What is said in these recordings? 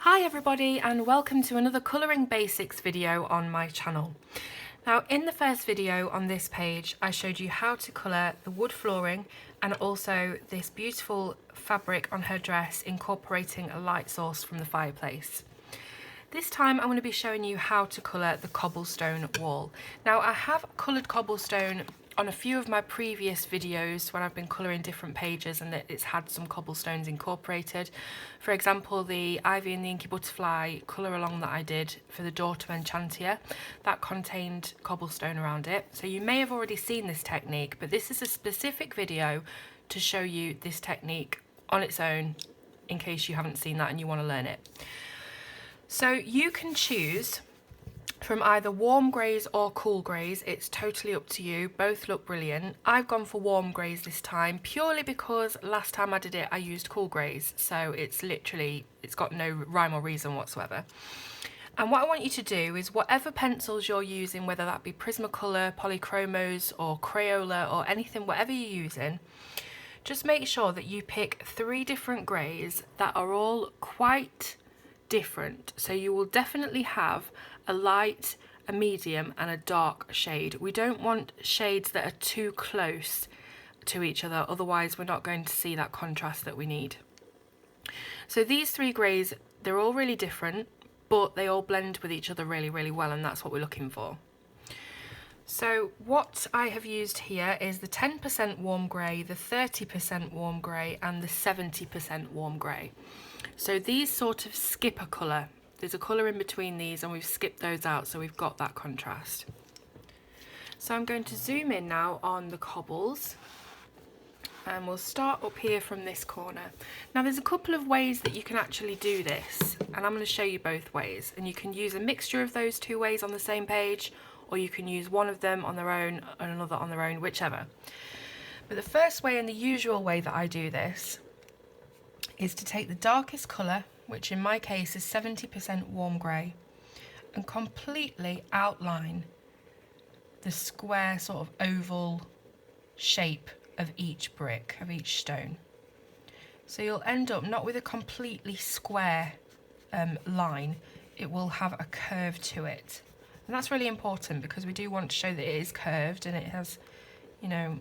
Hi everybody and welcome to another colouring basics video on my channel. Now in the first video on this page I showed you how to colour the wood flooring and also this beautiful fabric on her dress incorporating a light source from the fireplace. This time I'm going to be showing you how to colour the cobblestone wall. Now I have coloured cobblestone on a few of my previous videos when I've been colouring different pages and it's had some cobblestones incorporated. For example, the Ivy and the Inky Butterfly colour along that I did for the door to Enchantia, that contained cobblestone around it. So you may have already seen this technique, but this is a specific video to show you this technique on its own in case you haven't seen that and you want to learn it. So you can choose from either warm greys or cool greys, it's totally up to you, both look brilliant. I've gone for warm greys this time purely because last time I did it I used cool greys, so it's got no rhyme or reason whatsoever. And what I want you to do is whatever pencils you're using, whether that be Prismacolor, Polychromos or Crayola or anything, whatever you're using, just make sure that you pick 3 different greys that are all quite different. So you will definitely have a light, a medium and a dark shade. We don't want shades that are too close to each other, otherwise we're not going to see that contrast that we need. So these 3 greys, they're all really different, but they all blend with each other really, really well, and that's what we're looking for. So what I have used here is the 10% warm grey, the 30% warm grey and the 70% warm grey. So these sort of skip a colour. There's a colour in between these and we've skipped those out, so we've got that contrast. So I'm going to zoom in now on the cobbles and we'll start up here from this corner. Now there's a couple of ways that you can actually do this, and I'm going to show you both ways, and you can use a mixture of those 2 ways on the same page, or you can use one of them on their own and another on their own, whichever. But the first way and the usual way that I do this is to take the darkest colour, which in my case is 70% warm grey, and completely outline the square sort of oval shape of each brick, of each stone. So you'll end up not with a completely square line, it will have a curve to it. And that's really important because we do want to show that it is curved and it has, you know,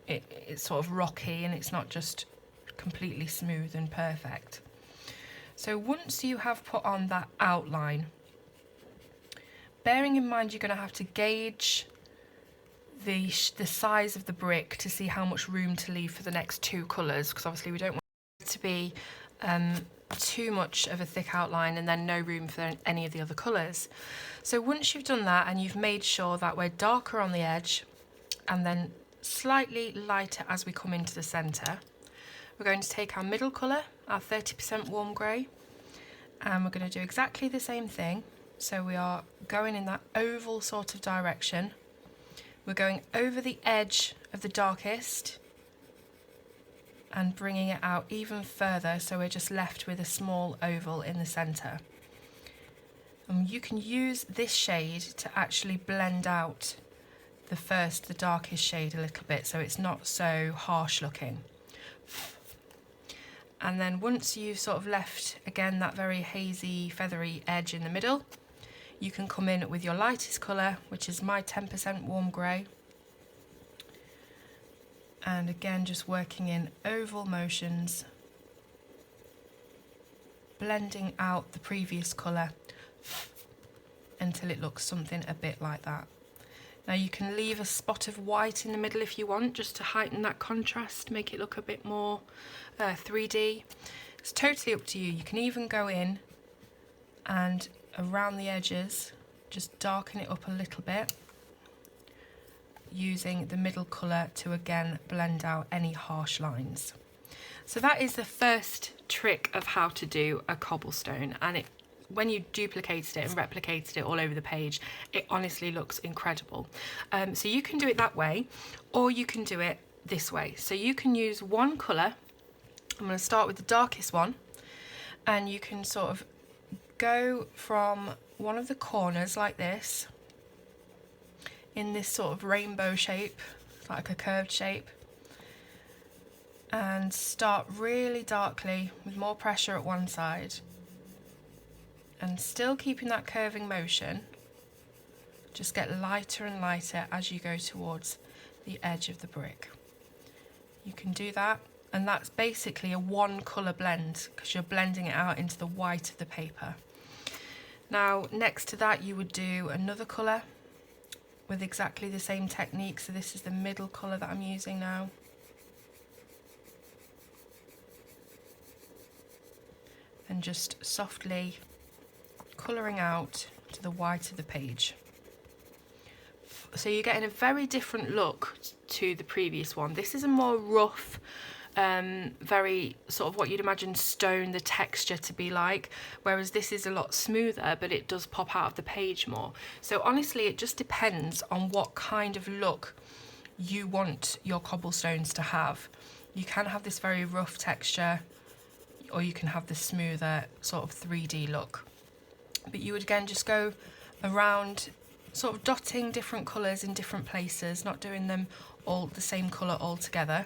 it's sort of rocky and it's not just completely smooth and perfect. So once you have put on that outline, bearing in mind you're going to have to gauge the size of the brick to see how much room to leave for the next 2 colours, because obviously we don't want it to be too much of a thick outline and then no room for any of the other colours. So once you've done that and you've made sure that we're darker on the edge and then slightly lighter as we come into the centre, we're going to take our middle colour, our 30% warm grey, and we're going to do exactly the same thing. So we are going in that oval sort of direction. We're going over the edge of the darkest and bringing it out even further, so we're just left with a small oval in the centre. And you can use this shade to actually blend out the darkest shade a little bit, so it's not so harsh looking. And then once you've sort of left, again, that very hazy, feathery edge in the middle, you can come in with your lightest colour, which is my 10% warm grey. And again, just working in oval motions, blending out the previous colour until it looks something a bit like that. Now you can leave a spot of white in the middle if you want, just to heighten that contrast, make it look a bit more 3D. It's totally up to you. You can even go in and around the edges, just darken it up a little bit, using the middle colour to again blend out any harsh lines. So that is the first trick of how to do a cobblestone, and when you duplicated it and replicated it all over the page, it honestly looks incredible. So you can do it that way, or you can do it this way. So you can use one colour. I'm going to start with the darkest one, and you can sort of go from one of the corners like this, in this sort of rainbow shape, like a curved shape, and start really darkly with more pressure at one side And still keeping that curving motion, just get lighter and lighter as you go towards the edge of the brick. You can do that, and that's basically a one colour blend because you're blending it out into the white of the paper. Now next to that you would do another colour with exactly the same technique. So this is the middle colour that I'm using now. And just softly colouring out to the white of the page. So you're getting a very different look to the previous one. This is a more rough, very sort of what you'd imagine stone, the texture to be like, whereas this is a lot smoother, but it does pop out of the page more. So honestly, it just depends on what kind of look you want your cobblestones to have. You can have this very rough texture, or you can have the smoother sort of 3D look. But you would again just go around sort of dotting different colours in different places, not doing them all the same colour all together.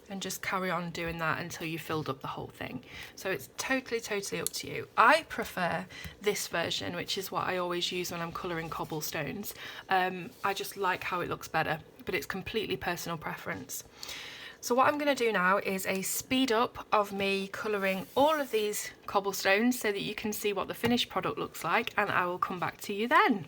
And just carry on doing that until you filled up the whole thing. So it's totally up to you. I prefer this version, which is what I always use when I'm colouring cobblestones. I just like how it looks better, but it's completely personal preference. So what I'm going to do now is a speed up of me colouring all of these cobblestones so that you can see what the finished product looks like, and I will come back to you then.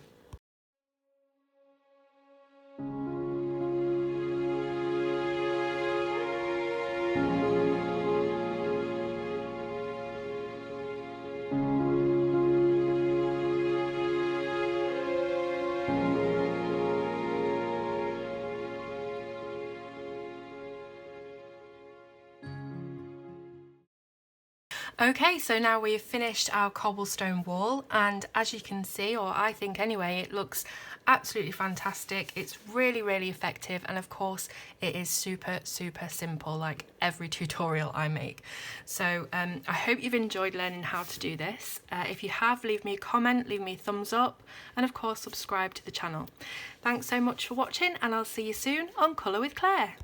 Okay, so now we've finished our cobblestone wall, and as you can see, or I think anyway, it looks absolutely fantastic. It's really effective, and of course it is super simple, like every tutorial I make. So I hope you've enjoyed learning how to do this. If you have, leave me a comment, leave me a thumbs up, and of course subscribe to the channel. Thanks so much for watching, and I'll see you soon on Colour with Claire.